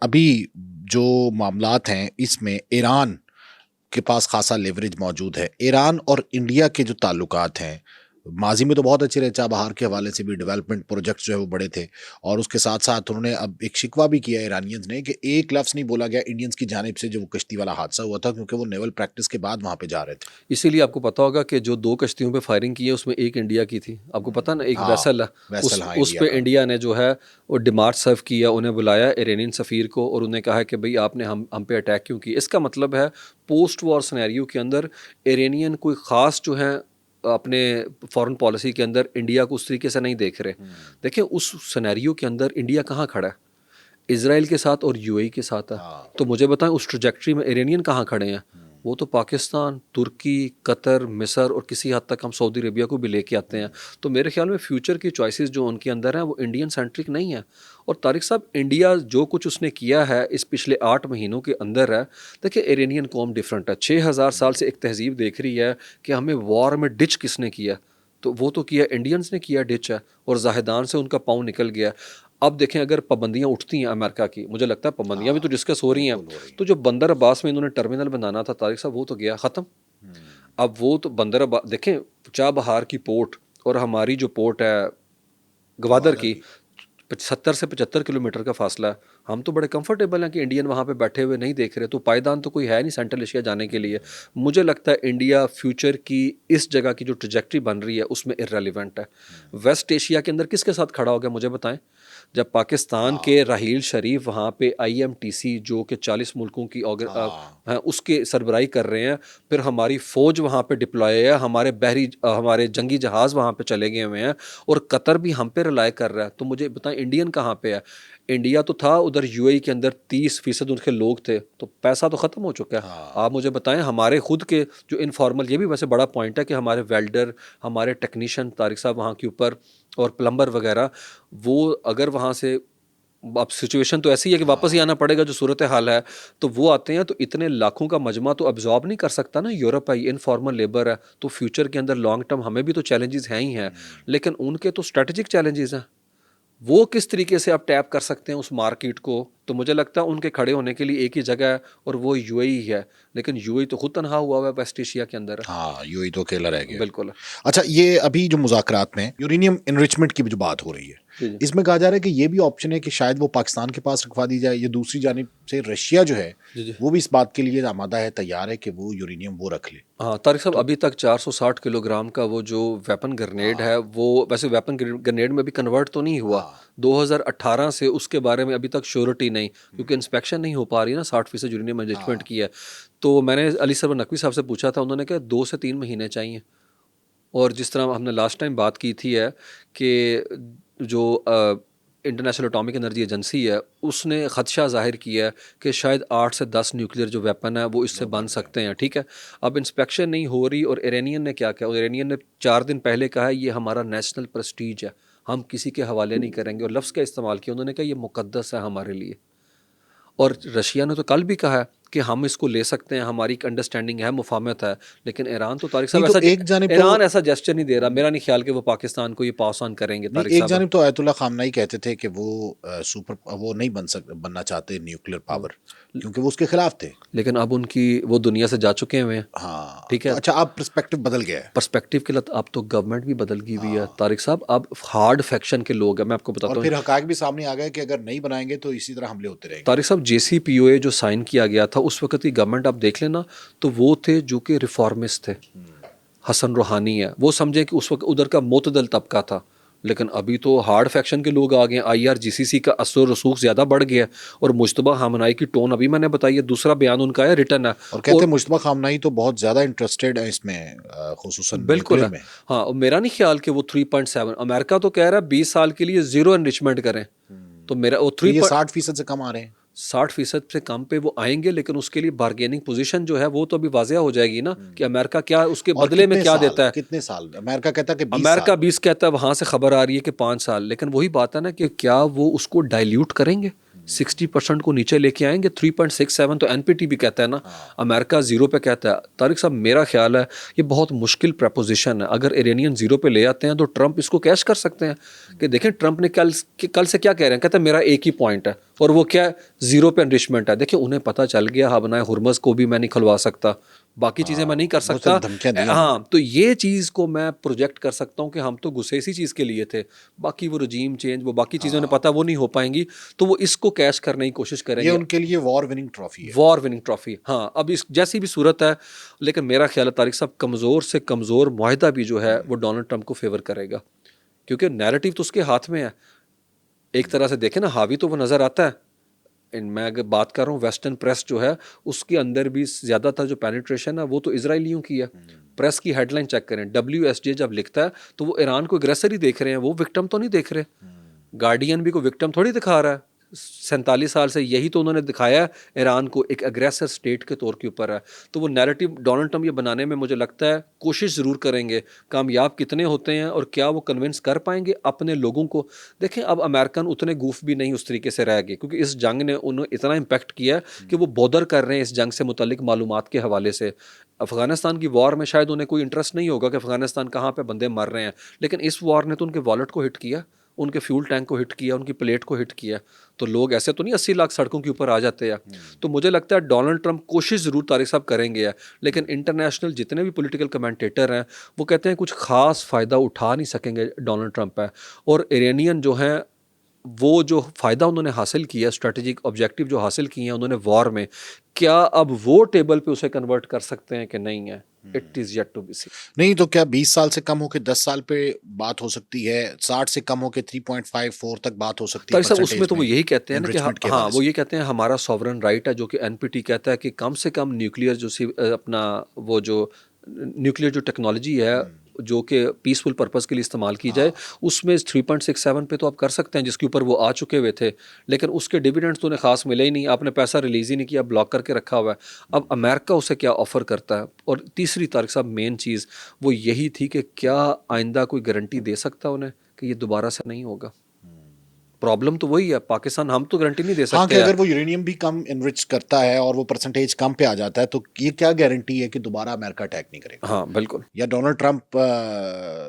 ابھی جو معاملات ہیں اس میں ایران کے پاس خاصا لیوریج موجود ہے. ایران اور انڈیا کے جو تعلقات ہیں ماضی میں تو بہت اچھے رہے, چاہ بہار کے حوالے سے بھی ڈیولپمنٹ پروجیکٹس جو ہے وہ بڑے تھے, اور اس کے ساتھ ساتھ انہوں نے اب ایک شکوہ بھی کیا ایرانینز نے کہ ایک لفظ نہیں بولا گیا انڈینز کی جانب سے جو وہ کشتی والا حادثہ ہوا تھا, کیونکہ وہ نیول پریکٹس کے بعد وہاں پہ جا رہے تھے. اسی لیے آپ کو پتا ہوگا کہ جو 2 کشتیوں پہ فائرنگ کی ہے اس میں ایک انڈیا کی تھی. آپ کو پتا نا, ایک ویسل ہے, اس پہ انڈیا نے جو ہے وہ ڈیمارچ سرو کیا, انہیں بلایا ایرانین سفیر کو, اور انہیں کہا کہ بھئی آپ نے ہم پہ اٹیک کیوں کی. اس کا مطلب ہے پوسٹ وار سنیریو کے اندر ایرانین کوئی خاص جو ہیں اپنے فارن پالیسی کے اندر انڈیا کو اس طریقے سے نہیں دیکھ رہے. دیکھیں اس سنیریو کے اندر انڈیا کہاں کھڑا ہے؟ اسرائیل کے ساتھ اور یو اے ای کے ساتھ ہے. تو مجھے بتائیں اس ٹریجیکٹری میں ایرانین کہاں کھڑے ہیں؟ وہ تو پاکستان, ترکی, قطر, مصر, اور کسی حد تک ہم سعودی عربیہ کو بھی لے کے آتے ہیں. تو میرے خیال میں فیوچر کی چوائسیز جو ان کے اندر ہیں وہ انڈین سینٹرک نہیں ہیں. اور طارق صاحب انڈیا جو کچھ اس نے کیا ہے اس پچھلے 8 مہینوں کے اندر ہے, دیکھیں ایرانین قوم ڈفرینٹ ہے. 6000 سال سے ایک تہذیب دیکھ رہی ہے کہ ہمیں وار میں ڈچ کس نے کیا, تو وہ تو کیا انڈینز نے کیا ڈچ ہے, اور زاہدان سے ان کا پاؤں نکل گیا. اب دیکھیں اگر پابندیاں اٹھتی ہیں امریکہ کی, مجھے لگتا ہے پابندیاں بھی تو ڈسکس ہو رہی ہیں, تو جو بندر عباس میں انہوں نے ٹرمینل بنانا تھا طارق صاحب وہ تو گیا ختم. اب وہ تو بندر عباس دیکھیں, چاہ بہار کی پورٹ اور ہماری جو پورٹ ہے گوادر کی 70 سے 75 کلومیٹر کا فاصلہ ہے. ہم تو بڑے کمفرٹیبل ہیں کہ انڈین وہاں پہ بیٹھے ہوئے نہیں دیکھ رہے, تو پائیدان تو کوئی ہے نہیں سینٹرل ایشیا جانے کے لیے. مجھے لگتا ہے انڈیا فیوچر کی اس جگہ کی جو ٹریجیکٹری بن رہی ہے اس میں ارریلیونٹ ہے. ویسٹ ایشیا کے اندر کس کے ساتھ کھڑا ہو گیا مجھے بتائیں؟ جب پاکستان کے راحیل شریف وہاں پہ IMTC جو کہ 40 ملکوں کی اس کے سربراہی کر رہے ہیں, پھر ہماری فوج وہاں پہ ڈپلوائے ہے, ہمارے جنگی جہاز وہاں پہ چلے گئے ہوئے ہیں, اور قطر بھی ہم پہ رلائے کر رہا ہے. تو مجھے بتائیں انڈین کہاں پہ ہے؟ انڈیا تو تھا ادھر UAE کے اندر 30% ان کے لوگ تھے, تو پیسہ تو ختم ہو چکا ہے. آپ مجھے بتائیں ہمارے خود کے جو انفارمل, یہ بھی ویسے بڑا پوائنٹ ہے کہ ہمارے ویلڈر, ہمارے ٹیکنیشین طارق صاحب وہاں کے اوپر, اور پلمبر وغیرہ, وہ اگر وہاں سے اب سچویشن تو ایسی ہے کہ واپس ہی آنا پڑے گا جو صورت حال ہے, تو وہ آتے ہیں تو اتنے لاکھوں کا مجمع تو ابزارب نہیں کر سکتا نا. یورپ ہے, انفارمل لیبر ہے, تو فیوچر کے اندر لانگ ٹرم ہمیں بھی تو چیلنجز ہیں ہی ہیں, لیکن ان کے تو اسٹریٹجک چیلنجز ہیں. وہ کس طریقے سے آپ ٹیپ کر سکتے ہیں اس مارکیٹ کو؟ تو مجھے لگتا ہے ان کے کھڑے ہونے کے لیے ایک ہی جگہ ہے, اور وہ UAE ہے. لیکن UAE تو خود تنہا ہوا ہوا ہے ویسٹ ایشیا کے اندر. UAE تو اکیلا رہ گیا. بالکل. اچھا, یہ ابھی جو مذاکرات میں یورینیم انریچمنٹ کی جو بات ہو رہی ہے, اس میں کہا جا رہا ہے کہ یہ بھی آپشن ہے کہ شاید وہ پاکستان کے پاس رکھوا دی جائے, یا دوسری جانب سے رشیا جو ہے وہ بھی اس بات کے لیے آمادہ ہے, تیار ہے کہ وہ یورینیم وہ رکھ لے. ہاں طارق صاحب, ابھی تک 460 کلو گرام کا وہ جو ویپن گرنیڈ ہے, وہ ویسے ویپن گرنیڈ میں بھی کنورٹ تو نہیں ہوا. 2018 سے اس کے بارے میں ابھی تک شیورٹی نہیں, کیونکہ انسپیکشن نہیں ہو پا رہی نا. 60% یورینیم انریچمنٹ کی ہے. تو میں نے علی سرور نقوی صاحب سے پوچھا تھا, انہوں نے کہا 2 سے 3 مہینے چاہیے. اور جس طرح ہم نے لاسٹ ٹائم بات کی تھی ہے کہ جو انٹرنیشنل اٹامک انرجی ایجنسی ہے, اس نے خدشہ ظاہر کیا ہے کہ شاید 8 سے 10 نیوکلیئر جو ویپن ہے وہ اس سے بن سکتے ہیں. ٹھیک ہے, اب انسپیکشن نہیں ہو رہی, اور ایرانین نے کیا کہا, ایرانین نے 4 دن پہلے کہا یہ ہمارا نیشنل پریسٹیج ہے, ہم کسی کے حوالے نہیں کریں گے, اور لفظ کا استعمال کیا, انہوں نے کہا یہ مقدس ہے ہمارے لیے. اور رشیا نے تو کل بھی کہا ہے کہ ہم اس کو لے سکتے ہیں, ہماری ایک انڈرسٹینڈنگ ہے, مفاہمت ہے, لیکن ایران تو طارق صاحب نہیں تو ایسا ایک جانب ایران ایسا جیسچر نہیں دے رہا. میرا نہیں خیال کہ وہ پاکستان کو یہ پاس آن کریں گے. نہیں، طارق ایک صاحب جانب تو آیت اللہ خامنہئی کہتے تھے کہ وہ وہ نہیں بننا چاہتے نیوکلیر پاور کیونکہ وہ اس کے خلاف تھے. لیکن اب ان کی وہ دنیا سے جا چکے ہوئے ہیں. ہاں ٹھیک ہے, اچھا اب پرسپیکٹو بدل گیا ہے. پرسپیکٹیو کے لحاظ اب تو گورنمنٹ بھی بدل گئی ہوئی ہے طارق صاحب. اب ہارڈ فیکشن کے لوگ ہیں, میں آپ کو بتاتا اور ہوں. پھر حقائق بھی سامنے آ گئے کہ اگر نہیں بنائیں گے تو اسی طرح حملے ہوتے رہیں گے. طارق صاحب JCPOA جو سائن کیا گیا تھا اس وقت کی گورنمنٹ آپ دیکھ لینا تو وہ تھے جو کہ ریفارمسٹ تھے. حسن روحانی ہے, وہ سمجھیں کہ اس وقت ادھر کا معتدل طبقہ تھا. لیکن ابھی تو ہارڈ فیکشن کے لوگ آ گئے ہیں. IRGCC کا اثر و رسوخ زیادہ بڑھ گیا ہے, اور مجتبیٰ خامنہئی کی ٹون ابھی میں نے بتائی ہے, دوسرا بیان ان کا ہے ریٹن ہے. اور کہتے ہیں مجتبیٰ خامنہئی تو بہت زیادہ انٹرسٹیڈ ہے اس میں, خصوصاً بالکل نیوکلیر ہے. میں. ہاں, میرا نہیں خیال کہ وہ 3.7, امریکہ تو کہہ رہا ہے 20 سال کے لیے 0 انرچمنٹ کریں. تو میرا وہ یہ 60% سے کم آ رہے ہیں. 60% سے کم پہ وہ آئیں گے, لیکن اس کے لیے بارگیننگ پوزیشن جو ہے وہ تو ابھی واضح ہو جائے گی نا کہ امریکہ کیا اس کے اور بدلے میں کتنے کیا سال دیتا ہے. کتنے سال امریکہ کہتا ہے کہ 20 امریکہ سال 20 کہتا ہے, وہاں سے خبر آ رہی ہے کہ 5 سال. لیکن وہی بات ہے نا کہ کیا وہ اس کو ڈائلیوٹ کریں گے, 60% کو نیچے لے کے آئیں گے. 3.67 تو NPT بھی کہتا ہے نا, امریکہ 0 پہ کہتا ہے. طارق صاحب میرا خیال ہے یہ بہت مشکل پریپوزیشن ہے. اگر ایرانین 0 پہ لے آتے ہیں تو ٹرمپ اس کو کیش کر سکتے ہیں کہ دیکھیں ٹرمپ نے کل سے کیا کہہ رہے ہیں, کہتے ہیں میرا ایک ہی پوائنٹ ہے, اور وہ کیا 0 پہ انرچمنٹ ہے. دیکھیں انہیں پتہ چل گیا ہابنائے ہرمز کو بھی میں نہیں کھلوا سکتا, باقی چیزیں میں نہیں کر سکتا. ہاں, تو یہ چیز کو میں پروجیکٹ کر سکتا ہوں کہ ہم تو گسے اسی چیز کے لیے تھے, باقی وہ رجیم چینج وہ باقی چیزوں نے پتہ وہ نہیں ہو پائیں گی, تو وہ اس کو کیش کرنے کی کوشش کریں گے. یہ ان کے لیے وار وننگ ٹرافی ہے. وار وننگ ٹرافی, ہاں. اب اس جیسی بھی صورت ہے, لیکن میرا خیال ہے طارق صاحب کمزور سے کمزور معاہدہ بھی جو ہے وہ ڈونلڈ ٹرمپ کو فیور کرے گا, کیونکہ نیریٹو تو اس کے ہاتھ میں ہے. ایک طرح سے دیکھیں نا, حاوی تو وہ نظر آتا ہے. میں اگر بات کر رہا ہوں ویسٹرن پریس جو ہے اس کے اندر بھی زیادہ تر جو پینیٹریشن ہے وہ تو اسرائیلیوں کی ہے. پریس کی ہیڈ لائن چیک کریں, WSJ جب لکھتا ہے تو وہ ایران کو اگریسر ہی دیکھ رہے ہیں, وہ وکٹم تو نہیں دیکھ رہے. گارڈین بھی کوئی وکٹم تھوڑی دکھا رہا ہے. 47 سال سے یہی تو انہوں نے دکھایا ہے, ایران کو ایک اگریسر سٹیٹ کے طور کے اوپر ہے. تو وہ نیریٹو ڈونلڈ ٹرمپ یہ بنانے میں مجھے لگتا ہے کوشش ضرور کریں گے. کامیاب کتنے ہوتے ہیں اور کیا وہ کنونس کر پائیں گے اپنے لوگوں کو. دیکھیں اب امریکن اتنے گوف بھی نہیں اس طریقے سے رہ گئے, کیونکہ اس جنگ نے انہوں اتنا امپیکٹ کیا کہ وہ بودر کر رہے ہیں اس جنگ سے متعلق معلومات کے حوالے سے. افغانستان کی وار میں شاید انہیں کوئی انٹرسٹ نہیں ہوگا کہ افغانستان کہاں پہ بندے مر رہے ہیں, لیکن اس وار نے تو ان کے والٹ کو ہٹ کیا, ان کے فیول ٹینک کو ہٹ کیا, ان کی پلیٹ کو ہٹ کیا. تو لوگ ایسے تو نہیں 80 لاکھ سڑکوں کے اوپر آ جاتے ہیں. تو مجھے لگتا ہے ڈونلڈ ٹرمپ کوشش ضرور طارق صاحب کریں گے, لیکن انٹرنیشنل جتنے بھی پولیٹیکل کمنٹیٹر ہیں وہ کہتے ہیں کچھ خاص فائدہ اٹھا نہیں سکیں گے ڈونلڈ ٹرمپ پہ. اور ایرانین جو ہیں وہ جو فائدہ انہوں نے حاصل کیا, اسٹریٹجک آبجیکٹیو جو حاصل کیے ہیں انہوں نے وار میں, کیا اب وہ ٹیبل پہ اسے کنورٹ کر سکتے ہیں کہ نہیں ہے. It is yet to be see. نہیں تو کیا 20 سال سے کم ہو کے 10 سال پہ بات ہو سکتی ہے, 60 سے کم ہو کے 3.54 تک بات ہو سکتی ہے. صاحب اس میں تو وہ یہی کہتے ہیں نا کہ enrichment کے ہاں حوالے وہ سے. یہ کہتے ہیں ہمارا سوورن رائٹ ہے, جو کہ NPT کہتا ہے کہ کم سے کم نیوکلیئر جو اپنا وہ جو نیوکلیئر جو ٹیکنالوجی ہے جو کہ پیسفل پرپز کے لیے استعمال کی جائے, اس میں 3.67 پہ تو آپ کر سکتے ہیں جس کے اوپر وہ آ چکے ہوئے تھے, لیکن اس کے ڈیویڈنڈز تو انہیں خاص ملے ہی نہیں. آپ نے پیسہ ریلیز ہی نہیں کیا, بلاک کر کے رکھا ہوا ہے. اب امریکہ اسے کیا آفر کرتا ہے. اور تیسری طارق صاحب مین چیز وہ یہی تھی کہ کیا آئندہ کوئی گارنٹی دے سکتا انہیں کہ یہ دوبارہ سے نہیں ہوگا. پرابلم تو وہی ہے, پاکستان ہم تو گارنٹی نہیں دے سکتے. ہاں کہ اگر وہ یورینیم بھی کم انرچ کرتا ہے اور وہ پرسنٹیج کم پہ آ جاتا ہے تو یہ کیا گارنٹی ہے کہ دوبارہ امریکہ اٹیک نہیں کرے گا. ہاں بالکل. یا ڈونلڈ ٹرمپ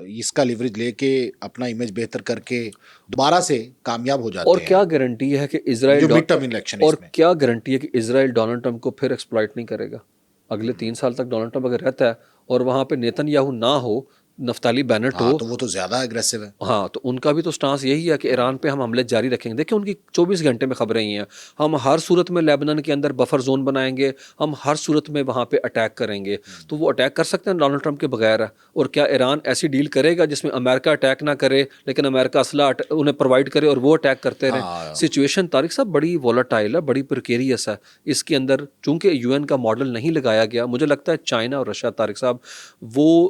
اس کا لیوریج لے کے اپنا امیج بہتر کر کے دوبارہ سے کامیاب ہو جاتے ہیں. اور کیا گارنٹی ہے کہ اسرائیل جو مڈ ٹرم الیکشن اور کیا گارنٹی ہے کہ اسرائیل ڈونلڈ ٹرمپ کو پھر ایکسپلائٹ نہیں کرے گا. اگلے 3 سال تک ڈونلڈ ٹرمپ اگر رہتا ہے اور وہاں پہ نیتن یاہو نہ ہو, نفتالی بینٹ ہو, تو وہ تو زیادہ اگریسو ہے. ہاں تو ان کا بھی تو سٹانس یہی ہے کہ ایران پہ ہم حملے جاری رکھیں گے. دیکھیں ان کی 24 گھنٹے میں خبریں ہی ہیں, ہم ہر صورت میں لیبنان کے اندر بفر زون بنائیں گے, ہم ہر صورت میں وہاں پہ اٹیک کریں گے. تو وہ اٹیک کر سکتے ہیں ڈونلڈ ٹرمپ کے بغیر. اور کیا ایران ایسی ڈیل کرے گا جس میں امریکہ اٹیک نہ کرے لیکن امریکہ اسلحہ انہیں پرووائڈ کرے اور وہ اٹیک کرتے رہیں. سچویشن طارق صاحب بڑی وولٹائل ہے, بڑی پریکیریس ہے. اس کے اندر چونکہ UN کا ماڈل نہیں لگایا گیا, مجھے لگتا ہے چائنا اور رشیا طارق صاحب وہ